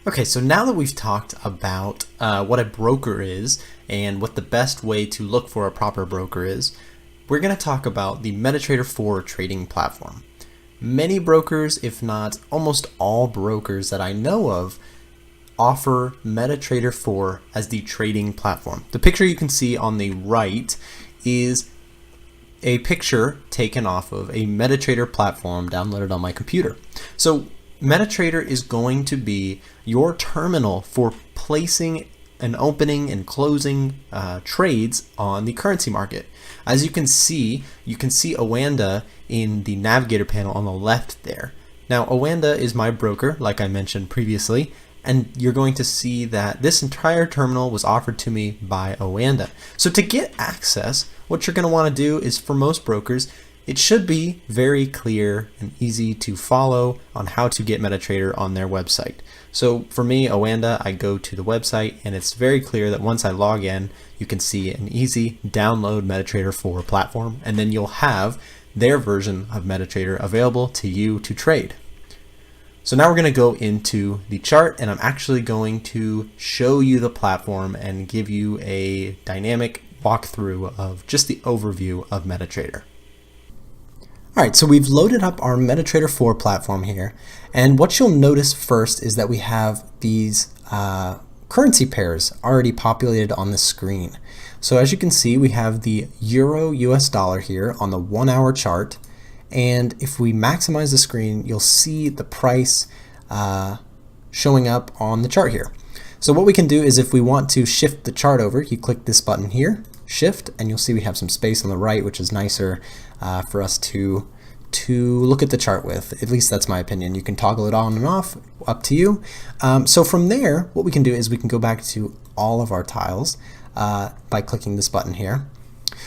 Okay, so now that we've talked about what a broker is and what the best way to look for a proper broker is, we're going to talk about the Metatrader 4 trading platform. Many brokers, if not almost all brokers that I know of, offer Metatrader 4 as the trading platform. The picture you can see on the right is a picture taken off of a Metatrader platform downloaded on my computer. So Metatrader is going to be your terminal for placing and opening and closing trades on the currency market. As you can see OANDA in the navigator panel on the left there. Now OANDA is my broker, like I mentioned previously, and you're going to see that this entire terminal was offered to me by OANDA. So to get access, what you're going to want to do is, for most brokers, it should be very clear and easy to follow on how to get Metatrader on their website. So for me, OANDA, I go to the website and it's very clear that once I log in, you can see an easy download Metatrader 4 platform, and then you'll have their version of Metatrader available to you to trade. So now we're going to go into the chart, and I'm actually going to show you the platform and give you a dynamic walkthrough of just the overview of Metatrader. Alright, so we've loaded up our Metatrader 4 platform here, and what you'll notice first is that we have these currency pairs already populated on the screen. So as you can see, we have the Euro US dollar here on the 1 hour chart, and if we maximize the screen, you'll see the price showing up on the chart here. So what we can do is, if we want to shift the chart over, you click this button here, shift, and you'll see we have some space on the right, which is nicer for us to look at the chart with. At least that's my opinion. You can toggle it on and off, up to you. So from there, what we can do is we can go back to all of our tiles by clicking this button here.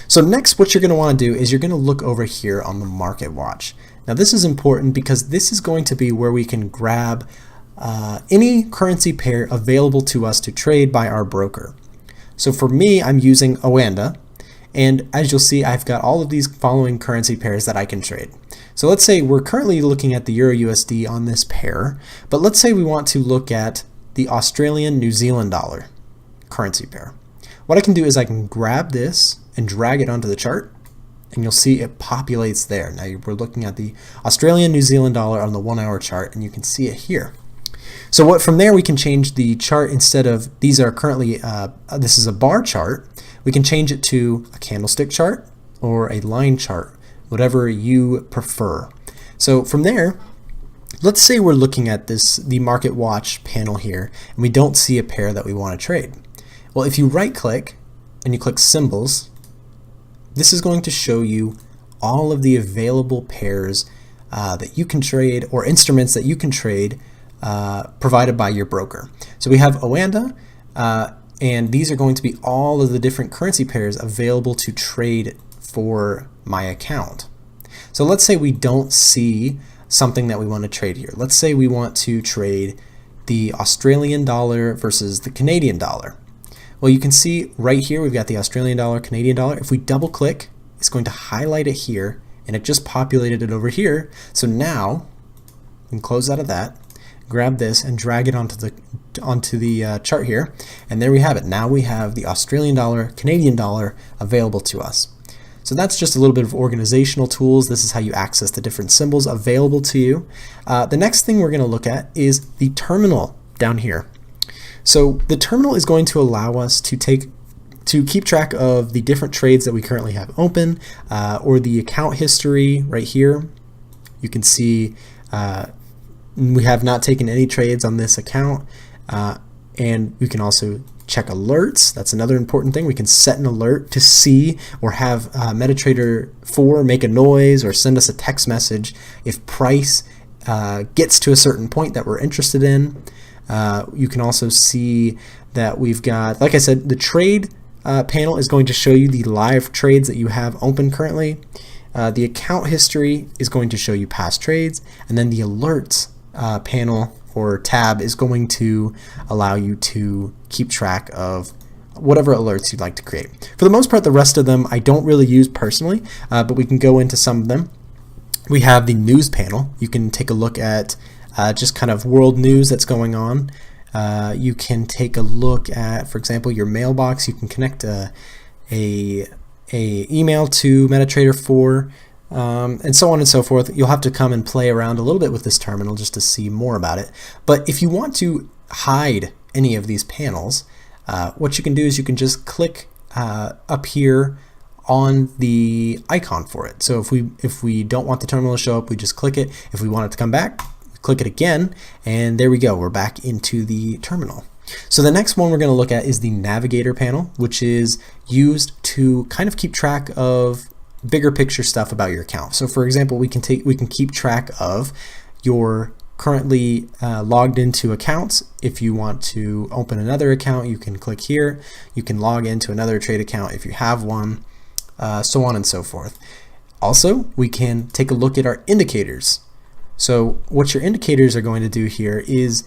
So next, what you're going to want to do is you're going to look over here on the Market Watch. Now this is important because this is going to be where we can grab any currency pair available to us to trade by our broker. So for me, I'm using OANDA, and as you'll see, I've got all of these following currency pairs that I can trade. So let's say we're currently looking at the Euro USD on this pair, but let's say we want to look at the Australian New Zealand dollar currency pair. What I can do is I can grab this and drag it onto the chart, and you'll see it populates there. Now we're looking at the Australian New Zealand dollar on the 1 hour chart, and you can see it here. So from there we can change the chart. Instead of, these are currently, this is a bar chart, we can change it to a candlestick chart or a line chart, whatever you prefer. So from there, let's say we're looking at the Market Watch panel here, and we don't see a pair that we want to trade. Well, if you right click and you click symbols, this is going to show you all of the available pairs that you can trade, or instruments that you can trade provided by your broker. So we have OANDA, and these are going to be all of the different currency pairs available to trade for my account. So let's say we don't see something that we want to trade here. Let's say we want to trade the Australian dollar versus the Canadian dollar. Well, you can see right here we've got the Australian dollar, Canadian dollar. If we double click, it's going to highlight it here, and it just populated it over here. So now we can close out of that, grab this and drag it onto the chart here, and there we have it. Now we have the Australian dollar, Canadian dollar available to us. So that's just a little bit of organizational tools. This is how you access the different symbols available to you. The next thing we're going to look at is the terminal down here. So the terminal is going to allow us to keep track of the different trades that we currently have open, or the account history right here. You can see we have not taken any trades on this account, and we can also check alerts. That's another important thing. We can set an alert to see, or have Metatrader 4 make a noise or send us a text message if price gets to a certain point that we're interested in. You can also see that we've got, like I said, the trade panel is going to show you the live trades that you have open currently. The account history is going to show you past trades, and then the alerts panel or tab is going to allow you to keep track of whatever alerts you'd like to create. For the most part, the rest of them I don't really use personally, but we can go into some of them. We have the news panel. You can take a look at just kind of world news that's going on. You can take a look at, for example, your mailbox. You can connect a email to Metatrader 4, and so on and so forth. You'll have to come and play around a little bit with this terminal just to see more about it. But if you want to hide any of these panels, what you can do is you can just click up here on the icon for it. So if we don't want the terminal to show up, we just click it. If we want it to come back, click it again, and there we go. We're back into the terminal. So the next one we're going to look at is the navigator panel, which is used to kind of keep track of bigger picture stuff about your account. So for example, we can keep track of your currently logged into accounts. If you want to open another account, you can click here. You can log into another trade account if you have one, so on and so forth. Also, we can take a look at our indicators. So what your indicators are going to do here is,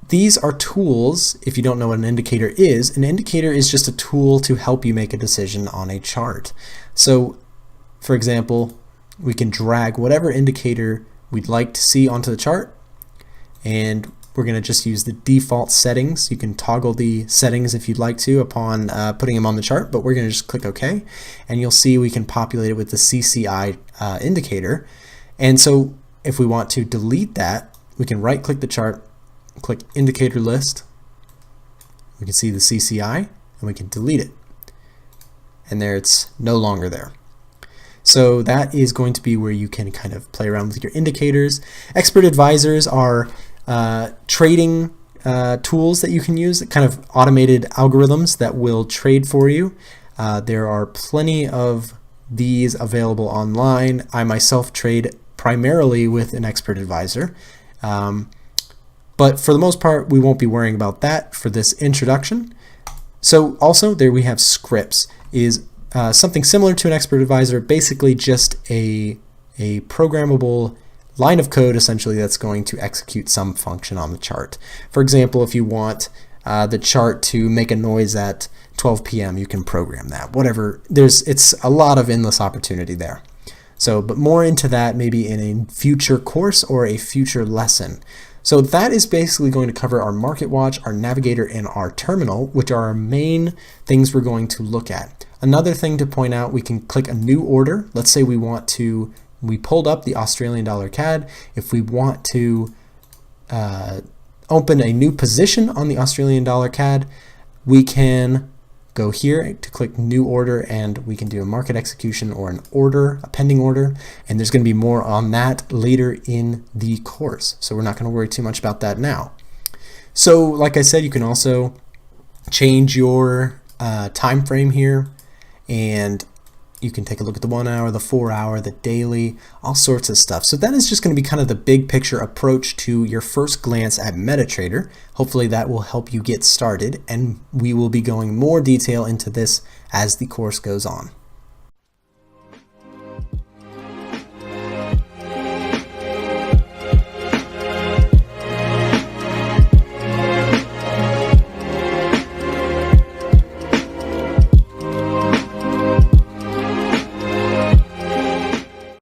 these are tools. If you don't know what an indicator is just a tool to help you make a decision on a chart. So for example, we can drag whatever indicator we'd like to see onto the chart, and we're going to just use the default settings. You can toggle the settings if you'd like to upon putting them on the chart, but we're going to just click OK, and you'll see we can populate it with the CCI indicator. And so if we want to delete that, we can right click the chart, click indicator list, we can see the CCI, and we can delete it, and there it's no longer there. So that is going to be where you can kind of play around with your indicators. Expert advisors are trading tools that you can use, kind of automated algorithms that will trade for you. There are plenty of these available online. I myself trade primarily with an expert advisor. But for the most part, we won't be worrying about that for this introduction. So also there we have scripts, is something similar to an expert advisor, basically just a programmable line of code essentially that's going to execute some function on the chart. For example, if you want the chart to make a noise at 12 p.m., you can program that. Whatever, it's a lot of endless opportunity there. So, but more into that maybe in a future course or a future lesson. So that is basically going to cover our market watch, our navigator, and our terminal, which are our main things we're going to look at. Another thing to point out, we can click a new order. Let's say we pulled up the Australian dollar CAD. If we want to open a new position on the Australian dollar CAD, we can go here to click new order, and we can do a market execution or an order, a pending order, and there's going to be more on that later in the course. So we're not going to worry too much about that now. So like I said, you can also change your time frame here, and you can take a look at the 1 hour, the 4 hour, the daily, all sorts of stuff. So that is just going to be kind of the big picture approach to your first glance at Metatrader. Hopefully that will help you get started, and we will be going more detail into this as the course goes on.